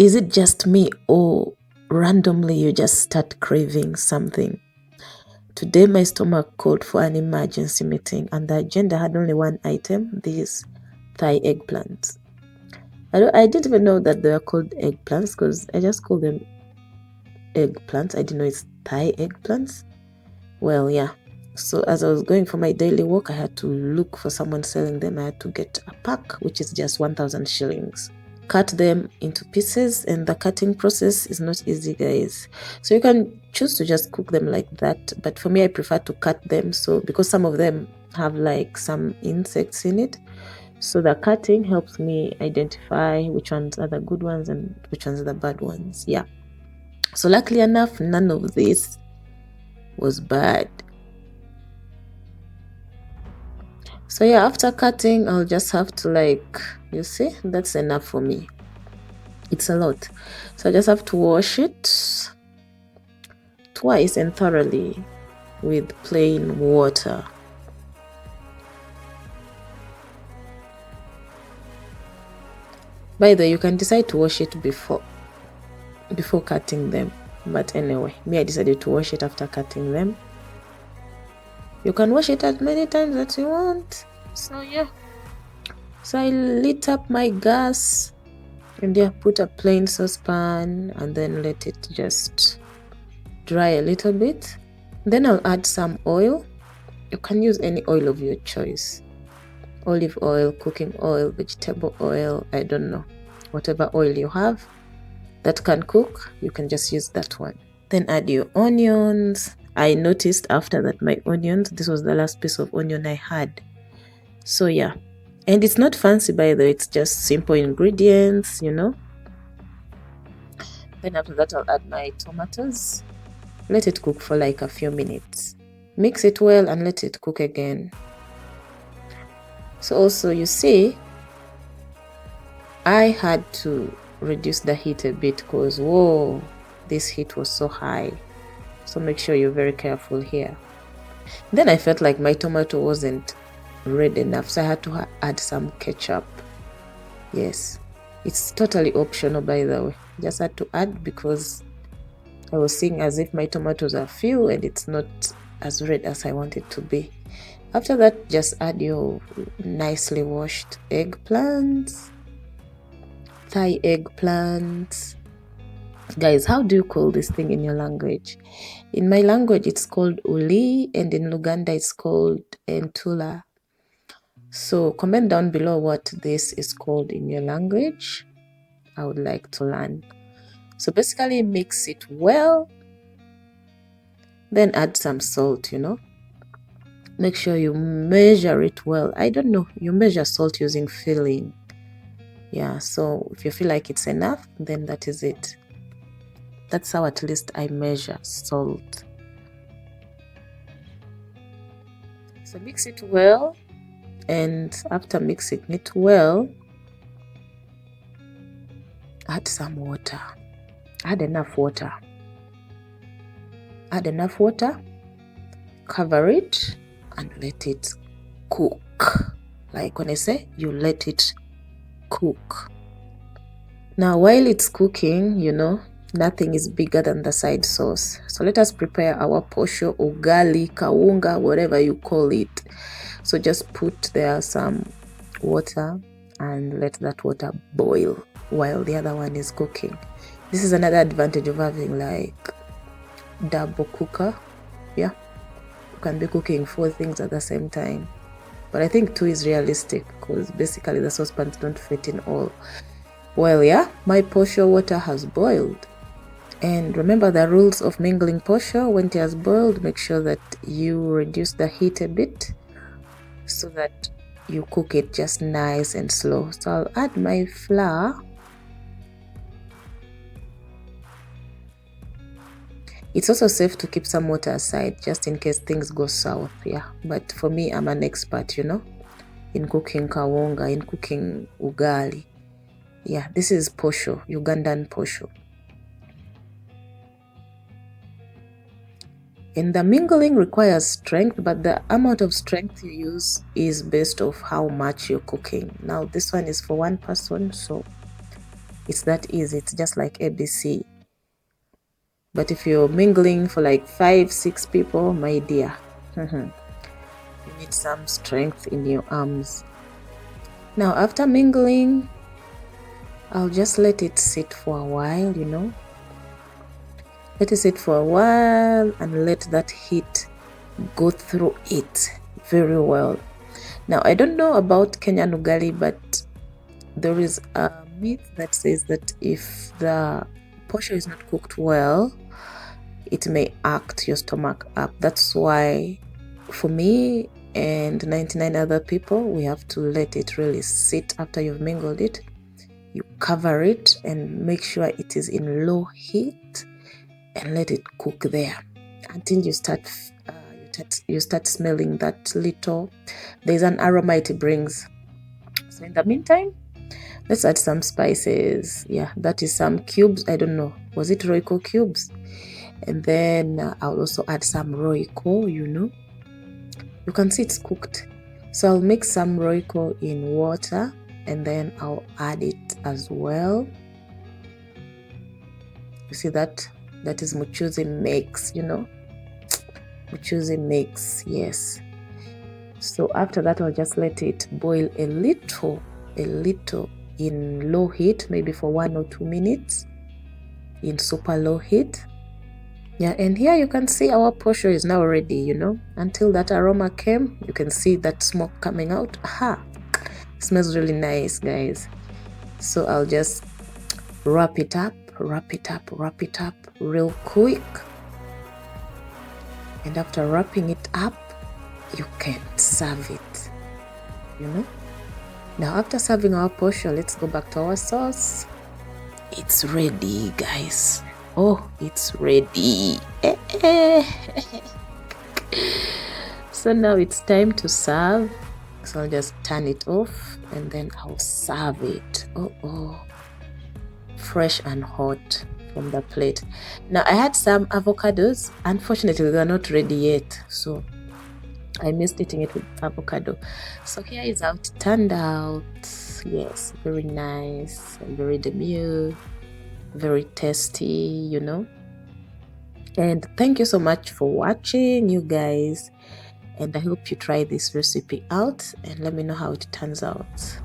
Is it just me, or randomly you just start craving something? Today my stomach called for an emergency meeting, and the agenda had only one item: these Thai eggplants. I didn't even know that they were called eggplants, because I just call them eggplants. I didn't know it's Thai eggplants. Well, yeah. So as I was going for my daily walk, I had to look for someone selling them. I had to get a pack, which is just 1,000 shillings. Cut them into pieces, and the cutting process is not easy, guys. So you can choose to just cook them like that, but for me I prefer to cut them, so because some of them have like some insects in it, so the cutting helps me identify which ones are the good ones and which ones are the bad ones. Yeah, so luckily enough, none of this was bad. So yeah, after cutting, I'll just have to, like, you see, that's enough for me. It's a lot. So I just have to wash it twice and thoroughly with plain water. By the way, you can decide to wash it before cutting them. But anyway, me, I decided to wash it after cutting them. You can wash it as many times as you want. So yeah. So I lit up my gas and yeah, put a plain saucepan and then let it just dry a little bit. Then I'll add some oil. You can use any oil of your choice. Olive oil, cooking oil, vegetable oil, I don't know. Whatever oil you have that can cook, you can just use that one. Then add your onions. I noticed after that my onions, this was the last piece of onion I had. So yeah, and it's not fancy, by the way, it's just simple ingredients, you know. Then after that, I'll add my tomatoes. Let it cook for like a few minutes. Mix it well and let it cook again. So also, you see, I had to reduce the heat a bit because, whoa, this heat was so high. So make sure you're very careful here. Then I felt like my tomato wasn't red enough, so I had to add some ketchup. Yes, it's totally optional, by the way. Just had to add because I was seeing as if my tomatoes are few and it's not as red as I want it to be. After that, just add your nicely washed eggplants, Thai eggplants. Guys, how do you call this thing in your language? In my language, it's called uli, and in Luganda, it's called entula. So comment down below what this is called in your language. I would like to learn. So basically, mix it well, then add some salt, you know. Make sure you measure it well. I don't know, you measure salt using feeling. Yeah, so if you feel like it's enough, then that is it. That's how at least I measure salt. So mix it well, and after mixing it well, add some water. Add enough water. Add enough water, cover it, and let it cook. Like when I say, you let it cook. Now, while it's cooking, you know, nothing is bigger than the side sauce. So let us prepare our posho, ugali, kawunga, whatever you call it. So just put there some water and let that water boil while the other one is cooking. This is another advantage of having like double cooker. Yeah, you can be cooking 4 things at the same time. But I think 2 is realistic because basically the saucepans don't fit in all. Well, yeah, my posho water has boiled. And remember the rules of mingling posho. When it has boiled, make sure that you reduce the heat a bit so that you cook it just nice and slow. So I'll add my flour. It's also safe to keep some water aside just in case things go south. Yeah, but for me, I'm an expert, you know, in cooking kawunga, in cooking ugali. Yeah, this is posho, Ugandan posho. And the mingling requires strength, but the amount of strength you use is based off how much you're cooking. Now, this one is for 1 person, so It's that easy. It's just like ABC. But if you're mingling for like 5-6 people, my dear, you need some strength in your arms. Now after mingling, I'll just let it sit for a while, Let it sit for a while and let that heat go through it very well. Now, I don't know about Kenyan ugali, but there is a myth that says that if the posho is not cooked well, it may act your stomach up. That's why for me and 99 other people, we have to let it really sit after you've mingled it. You cover it and make sure it is in low heat and let it cook there until you start smelling that little, there's an aroma it brings. So in the meantime, let's add some spices. Yeah, that is some cubes. I don't know, was it Royco cubes? And then I'll also add some Royco, you can see it's cooked. So I'll mix some Royco in water and then I'll add it as well. You see that? That is mchuzi mix, Mchuzi mix, yes. So after that, I'll just let it boil a little in low heat, maybe for 1 or 2 minutes in super low heat. Yeah, and here you can see our posho is now ready, Until that aroma came, you can see that smoke coming out. Aha! Smells really nice, guys. So I'll just wrap it up real quick. And after wrapping it up, you can serve it, Now after serving our posho, let's go back to our sauce. It's ready, guys. Oh, it's ready. So now it's time to serve. So I'll just turn it off and then I'll serve it. Fresh and hot from the plate. Now I had some avocados. Unfortunately, they are not ready yet, so I missed eating it with avocado. So here is how it turned out. Yes, very nice, very demure, very tasty, And thank you so much for watching, you guys. And I hope you try this recipe out and let me know how it turns out.